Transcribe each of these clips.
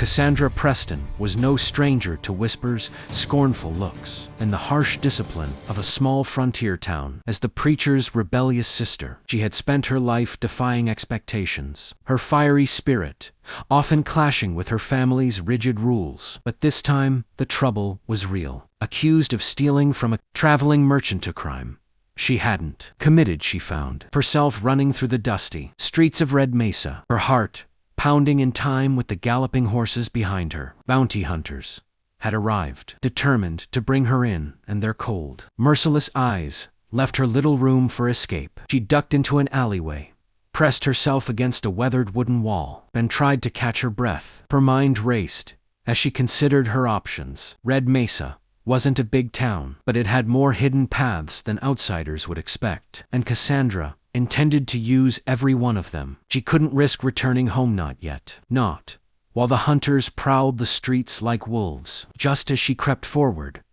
Cassandra Preston was no stranger to whispers, scornful looks, and the harsh discipline of a small frontier town. As the preacher's rebellious sister, she had spent her life defying expectations, her fiery spirit often clashing with her family's rigid rules. But this time, the trouble was real. Accused of stealing from a traveling merchant to crime she hadn't committed, she found herself running through the dusty streets of Red Mesa, her heart pounding in time with the galloping horses behind her. Bounty hunters had arrived, determined to bring her in, and their cold, merciless eyes left her little room for escape. She ducked into an alleyway, pressed herself against a weathered wooden wall, and tried to catch her breath. Her mind raced as she considered her options. Red Mesa wasn't a big town, but it had more hidden paths than outsiders would expect, and Cassandra intended to use every one of them. She couldn't risk returning home, not yet. Not while the hunters prowled the streets like wolves. Just as she crept forward,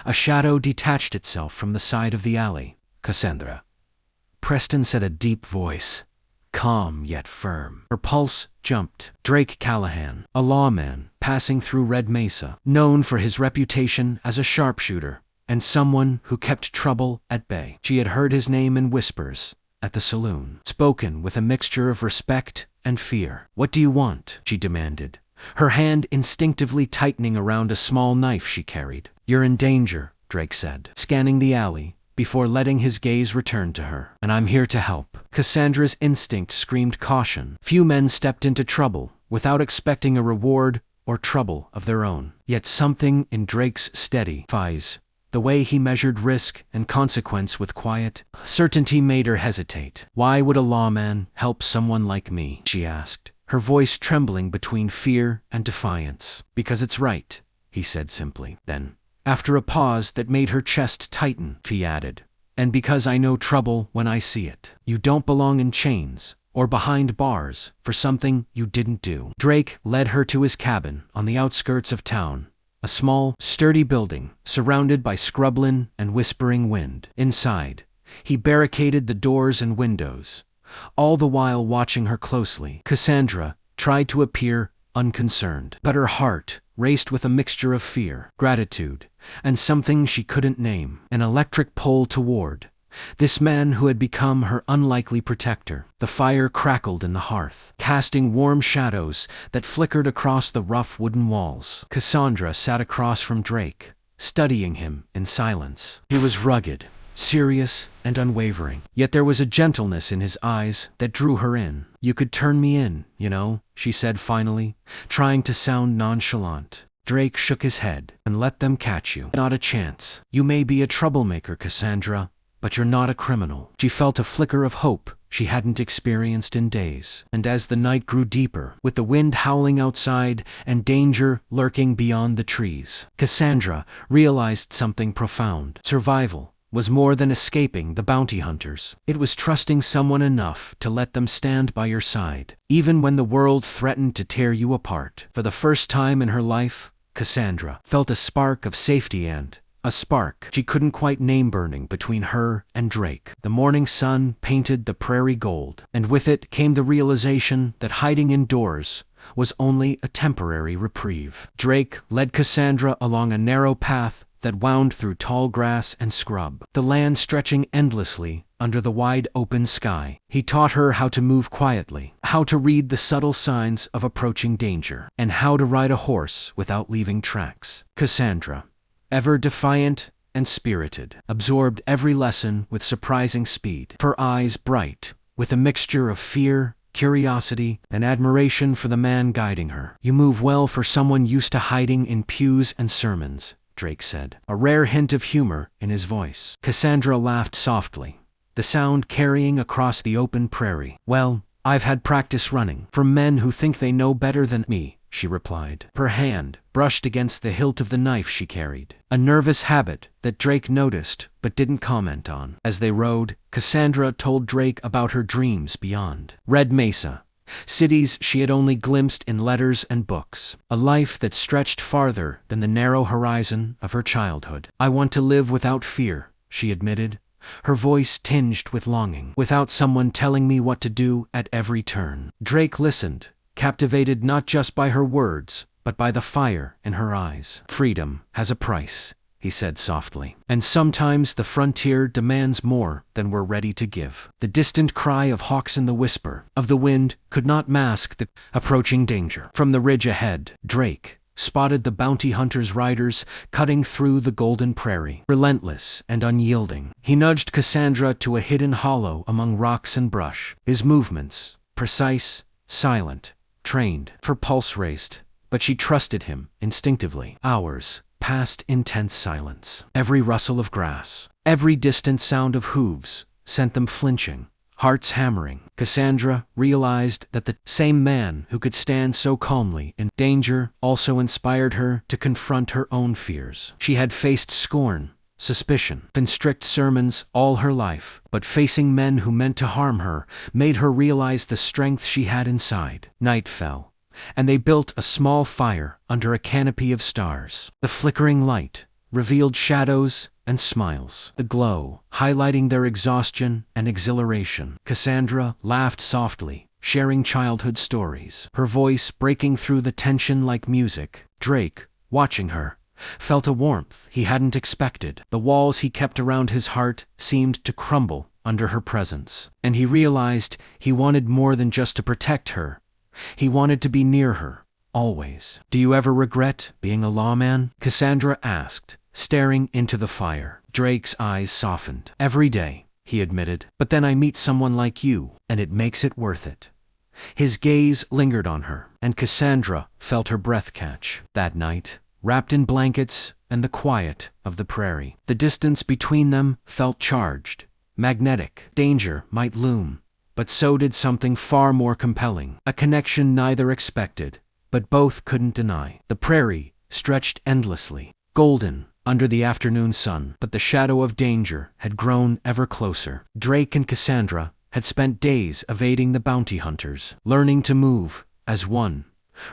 a shadow detached itself from the side of the alley. "Cassandra," Preston said, a deep voice, calm yet firm. Her pulse jumped. Drake Callahan, a lawman passing through Red Mesa, known for his reputation as a sharpshooter and someone who kept trouble at bay. She had heard his name in whispers at the saloon, spoken with a mixture of respect and fear. "What do you want?" she demanded, her hand instinctively tightening around a small knife she carried. "You're in danger," Drake said, scanning the alley before letting his gaze return to her. "And I'm here to help." Cassandra's instinct screamed caution. Few men stepped into trouble without expecting a reward or trouble of their own. Yet something in Drake's steady defies, the way he measured risk and consequence with quiet certainty, made her hesitate. "Why would a lawman help someone like me?" she asked, her voice trembling between fear and defiance. "Because it's right," he said simply. Then, after a pause that made her chest tighten, he added, "and because I know trouble when I see it. You don't belong in chains or behind bars for something you didn't do." Drake led her to his cabin on the outskirts of town, a small, sturdy building surrounded by scrubland and whispering wind. Inside, he barricaded the doors and windows, all the while watching her closely. Cassandra tried to appear unconcerned, but her heart raced with a mixture of fear, gratitude, and something she couldn't name. An electric pull toward this man who had become her unlikely protector. The fire crackled in the hearth, casting warm shadows that flickered across the rough wooden walls. Cassandra sat across from Drake, studying him in silence. He was rugged, serious, and unwavering, yet there was a gentleness in his eyes that drew her in. "You could turn me in, you know," she said finally, trying to sound nonchalant. Drake shook his head. "And let them catch you. Not a chance. You may be a troublemaker, Cassandra, but you're not a criminal." She felt a flicker of hope she hadn't experienced in days. And as the night grew deeper, with the wind howling outside and danger lurking beyond the trees, Cassandra realized something profound. Survival was more than escaping the bounty hunters. It was trusting someone enough to let them stand by your side, even when the world threatened to tear you apart. For the first time in her life, Cassandra felt a spark of safety, and a spark she couldn't quite name burning between her and Drake. The morning sun painted the prairie gold, and with it came the realization that hiding indoors was only a temporary reprieve. Drake led Cassandra along a narrow path that wound through tall grass and scrub, the land stretching endlessly under the wide open sky. He taught her how to move quietly, how to read the subtle signs of approaching danger, and how to ride a horse without leaving tracks. Cassandra, ever defiant and spirited, absorbed every lesson with surprising speed, her eyes bright with a mixture of fear, curiosity, and admiration for the man guiding her. "You move well for someone used to hiding in pews and sermons," Drake said, a rare hint of humor in his voice. Cassandra laughed softly, the sound carrying across the open prairie. "Well, I've had practice running from men who think they know better than me," she replied. Her hand brushed against the hilt of the knife she carried, a nervous habit that Drake noticed but didn't comment on. As they rode, Cassandra told Drake about her dreams beyond Red Mesa, cities she had only glimpsed in letters and books, a life that stretched farther than the narrow horizon of her childhood. "I want to live without fear," she admitted, her voice tinged with longing, "without someone telling me what to do at every turn." Drake listened, captivated not just by her words, but by the fire in her eyes. "Freedom has a price," he said softly. "And sometimes the frontier demands more than we're ready to give." The distant cry of hawks and the whisper of the wind could not mask the approaching danger. From the ridge ahead, Drake spotted the bounty hunter's riders cutting through the golden prairie, relentless and unyielding. He nudged Cassandra to a hidden hollow among rocks and brush, his movements precise, silent, trained. Her pulse raced, but she trusted him instinctively. Hours passed in tense silence. Every rustle of grass, every distant sound of hooves sent them flinching, hearts hammering. Cassandra realized that the same man who could stand so calmly in danger also inspired her to confront her own fears. She had faced scorn, suspicion, and strict sermons all her life, but facing men who meant to harm her made her realize the strength she had inside. Night fell, and they built a small fire under a canopy of stars. The flickering light revealed shadows and smiles, the glow highlighting their exhaustion and exhilaration. Cassandra laughed softly, sharing childhood stories, her voice breaking through the tension like music. Drake, watching her, felt a warmth he hadn't expected. The walls he kept around his heart seemed to crumble under her presence, and he realized he wanted more than just to protect her. He wanted to be near her, always. "Do you ever regret being a lawman?" Cassandra asked, staring into the fire. Drake's eyes softened. "Every day," he admitted, "but then I meet someone like you, and it makes it worth it." His gaze lingered on her, and Cassandra felt her breath catch. That night, wrapped in blankets and the quiet of the prairie, the distance between them felt charged, magnetic. Danger might loom, but so did something far more compelling, a connection neither expected, but both couldn't deny. The prairie stretched endlessly, golden under the afternoon sun, but the shadow of danger had grown ever closer. Drake and Cassandra had spent days evading the bounty hunters, learning to move as one,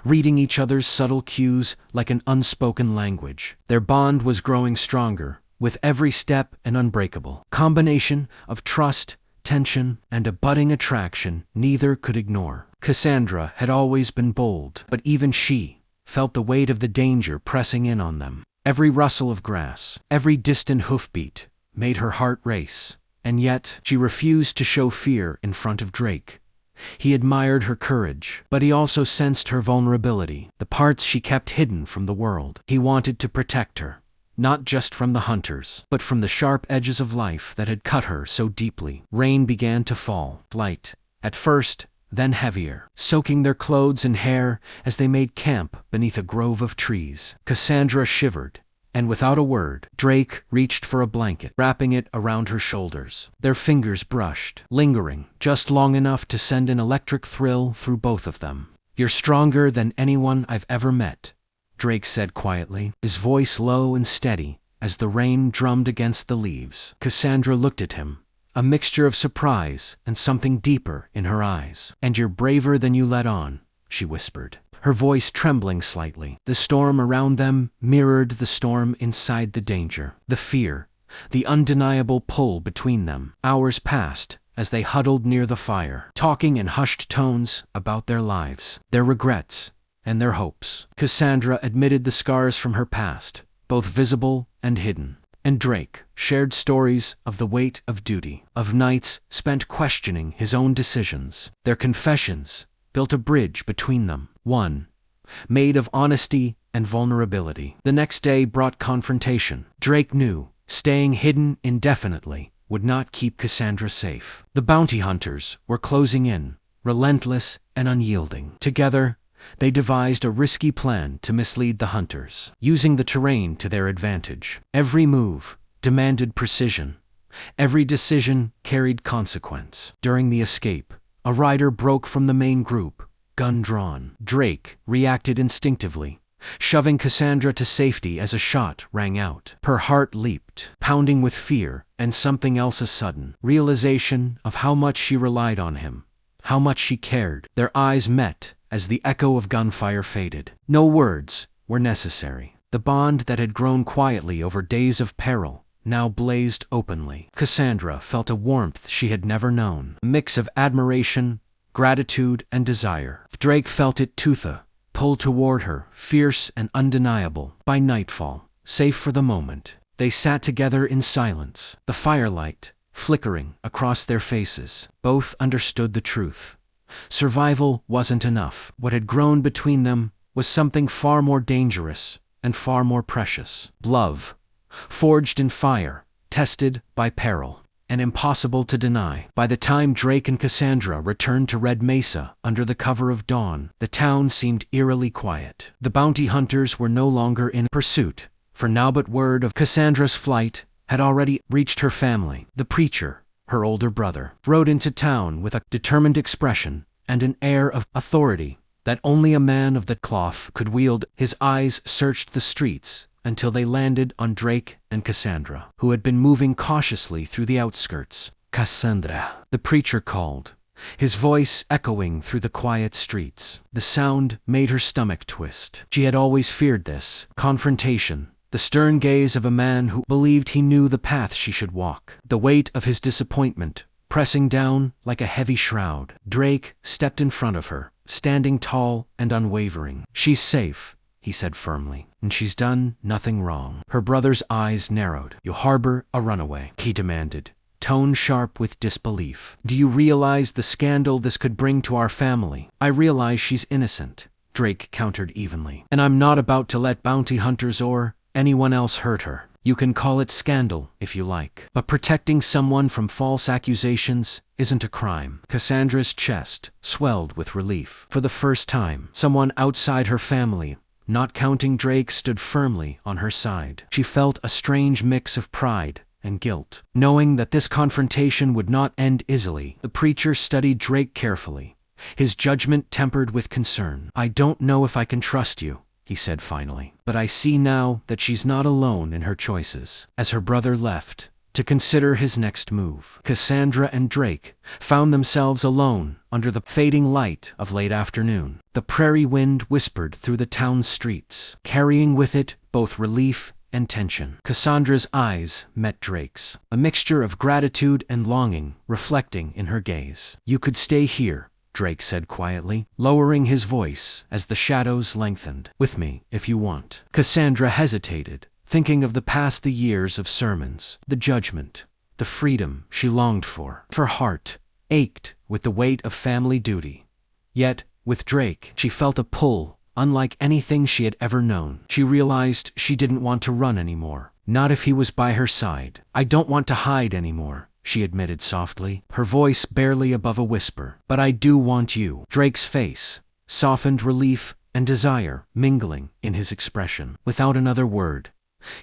reading each other's subtle cues like an unspoken language. Their bond was growing stronger, with every step an unbreakable combination of trust, tension, and a budding attraction neither could ignore. Cassandra had always been bold, but even she felt the weight of the danger pressing in on them. Every rustle of grass, every distant hoofbeat made her heart race, and yet she refused to show fear in front of Drake. He admired her courage, but he also sensed her vulnerability, the parts she kept hidden from the world. He wanted to protect her, not just from the hunters, but from the sharp edges of life that had cut her so deeply. Rain began to fall, light at first, then heavier, soaking their clothes and hair as they made camp beneath a grove of trees. Cassandra shivered, and without a word, Drake reached for a blanket, wrapping it around her shoulders. Their fingers brushed, lingering just long enough to send an electric thrill through both of them. "You're stronger than anyone I've ever met," Drake said quietly, his voice low and steady as the rain drummed against the leaves. Cassandra looked at him, a mixture of surprise and something deeper in her eyes. "And you're braver than you let on," she whispered, her voice trembling slightly. The storm around them mirrored the storm inside the danger, the fear, the undeniable pull between them. Hours passed as they huddled near the fire, talking in hushed tones about their lives, their regrets, and their hopes. Cassandra admitted the scars from her past, both visible and hidden, and Drake shared stories of the weight of duty, of nights spent questioning his own decisions. Their confessions built a bridge between them, one made of honesty and vulnerability. The next day brought confrontation. Drake knew staying hidden indefinitely would not keep Cassandra safe. The bounty hunters were closing in, relentless and unyielding. Together, they devised a risky plan to mislead the hunters, using the terrain to their advantage. Every move demanded precision. Every decision carried consequence. During the escape, a rider broke from the main group, gun drawn. Drake reacted instinctively, shoving Cassandra to safety as a shot rang out. Her heart leaped, pounding with fear and something else, a sudden realization of how much she relied on him, how much she cared. Their eyes met as the echo of gunfire faded. No words were necessary. The bond that had grown quietly over days of peril now blazed openly. Cassandra felt a warmth she had never known, a mix of admiration, gratitude, and desire. Drake felt it too, pulled toward her, fierce and undeniable. By nightfall, safe for the moment, they sat together in silence, the firelight flickering across their faces. Both understood the truth. Survival wasn't enough. What had grown between them was something far more dangerous and far more precious. Love, forged in fire, tested by peril, and impossible to deny. By the time Drake and Cassandra returned to Red Mesa under the cover of dawn, the town seemed eerily quiet. The bounty hunters were no longer in pursuit, for now but word of Cassandra's flight had already reached her family. The preacher, her older brother, rode into town with a determined expression and an air of authority that only a man of the cloth could wield. His eyes searched the streets until they landed on Drake and Cassandra, who had been moving cautiously through the outskirts. "Cassandra," the preacher called, his voice echoing through the quiet streets. The sound made her stomach twist. She had always feared this confrontation, the stern gaze of a man who believed he knew the path she should walk, the weight of his disappointment pressing down like a heavy shroud. Drake stepped in front of her, standing tall and unwavering. "She's safe," he said firmly, "and she's done nothing wrong." Her brother's eyes narrowed. "You harbor a runaway," he demanded, tone sharp with disbelief. "Do you realize the scandal this could bring to our family?" "I realize she's innocent," Drake countered evenly, "and I'm not about to let bounty hunters or anyone else hurt her. You can call it scandal if you like, but protecting someone from false accusations isn't a crime." Cassandra's chest swelled with relief. For the first time, someone outside her family, not counting Drake, stood firmly on her side. She felt a strange mix of pride and guilt, knowing that this confrontation would not end easily. The preacher studied Drake carefully, his judgment tempered with concern. "I don't know if I can trust you," he said finally, "but I see now that she's not alone in her choices." As her brother left to consider his next move, Cassandra and Drake found themselves alone under the fading light of late afternoon. The prairie wind whispered through the town's streets, carrying with it both relief and tension. Cassandra's eyes met Drake's, a mixture of gratitude and longing reflecting in her gaze. "You could stay here," Drake said quietly, lowering his voice as the shadows lengthened. "With me, if you want." Cassandra hesitated, thinking of the years of sermons, the judgment, the freedom she longed for. Her heart ached with the weight of family duty. Yet, with Drake, she felt a pull unlike anything she had ever known. She realized she didn't want to run anymore, not if he was by her side. "I don't want to hide anymore," she admitted softly, her voice barely above a whisper. "But I do want you." Drake's face softened, relief and desire mingling in his expression. Without another word,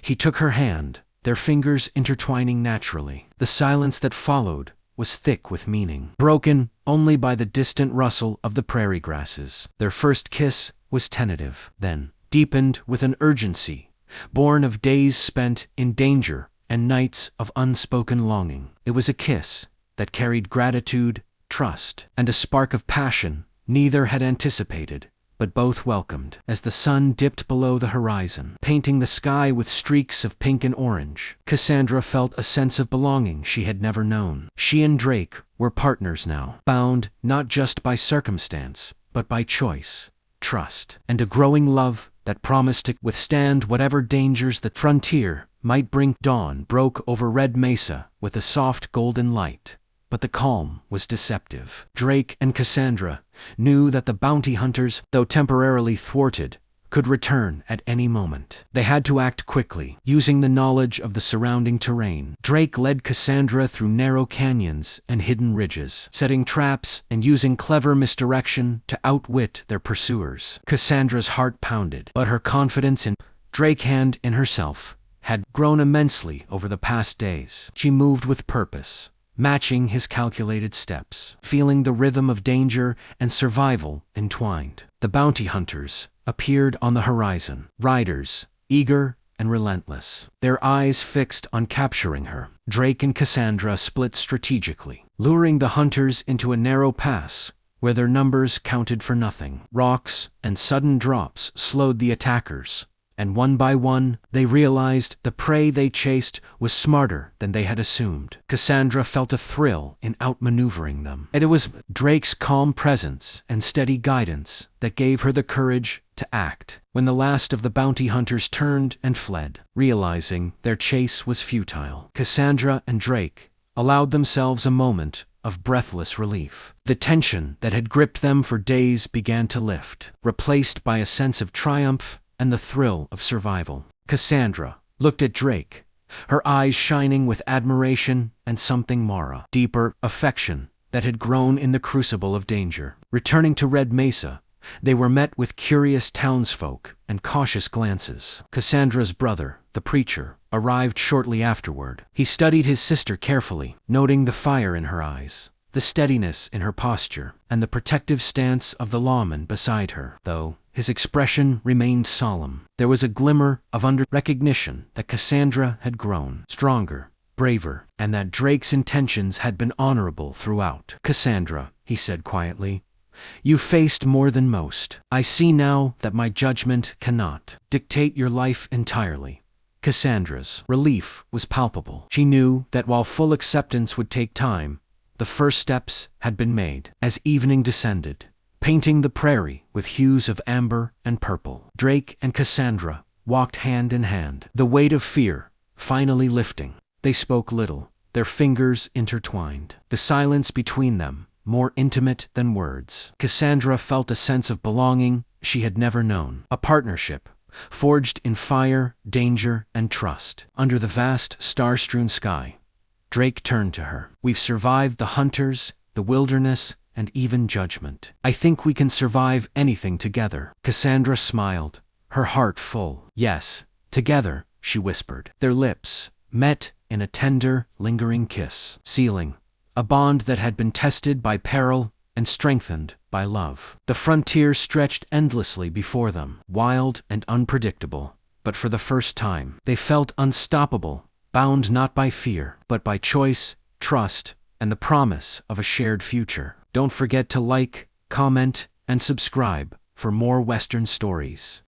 he took her hand, their fingers intertwining naturally. The silence that followed was thick with meaning, broken only by the distant rustle of the prairie grasses. Their first kiss was tentative, then deepened with an urgency born of days spent in danger and nights of unspoken longing. It was a kiss that carried gratitude, trust, and a spark of passion neither had anticipated, but both welcomed. As the sun dipped below the horizon, painting the sky with streaks of pink and orange, Cassandra felt a sense of belonging she had never known. She and Drake were partners now, bound not just by circumstance, but by choice, trust, and a growing love that promised to withstand whatever dangers the frontier might bring. Dawn broke over Red Mesa with a soft golden light, but the calm was deceptive. Drake and Cassandra knew that the bounty hunters, though temporarily thwarted, could return at any moment. They had to act quickly, using the knowledge of the surrounding terrain. Drake led Cassandra through narrow canyons and hidden ridges, setting traps and using clever misdirection to outwit their pursuers. Cassandra's heart pounded, but her confidence in Drake and in herself had grown immensely over the past days. She moved with purpose, matching his calculated steps, feeling the rhythm of danger and survival entwined. The bounty hunters appeared on the horizon, riders, eager and relentless, their eyes fixed on capturing her. Drake and Cassandra split strategically, luring the hunters into a narrow pass where their numbers counted for nothing. Rocks and sudden drops slowed the attackers, and one by one, they realized the prey they chased was smarter than they had assumed. Cassandra felt a thrill in outmaneuvering them, and it was Drake's calm presence and steady guidance that gave her the courage to act. When the last of the bounty hunters turned and fled, realizing their chase was futile, Cassandra and Drake allowed themselves a moment of breathless relief. The tension that had gripped them for days began to lift, replaced by a sense of triumph and the thrill of survival. Cassandra looked at Drake, her eyes shining with admiration and something more, deeper affection that had grown in the crucible of danger. Returning to Red Mesa, they were met with curious townsfolk and cautious glances. Cassandra's brother, the preacher, arrived shortly afterward. He studied his sister carefully, noting the fire in her eyes, the steadiness in her posture, and the protective stance of the lawman beside her. Though his expression remained solemn, there was a glimmer of recognition that Cassandra had grown stronger, braver, and that Drake's intentions had been honorable throughout. "Cassandra," he said quietly, "you faced more than most. I see now that my judgment cannot dictate your life entirely." Cassandra's relief was palpable. She knew that while full acceptance would take time, the first steps had been made. As evening descended, painting the prairie with hues of amber and purple, Drake and Cassandra walked hand in hand, the weight of fear finally lifting. They spoke little, their fingers intertwined, the silence between them more intimate than words. Cassandra felt a sense of belonging she had never known, a partnership forged in fire, danger, and trust. Under the vast, star-strewn sky, Drake turned to her. "We've survived the hunters, the wilderness, and even judgment. I think we can survive anything together." Cassandra smiled, her heart full. "Yes, together," she whispered. Their lips met in a tender, lingering kiss, sealing a bond that had been tested by peril and strengthened by love. The frontier stretched endlessly before them, wild and unpredictable, but for the first time, they felt unstoppable, bound not by fear, but by choice, trust, and the promise of a shared future. Don't forget to like, comment, and subscribe for more Western stories.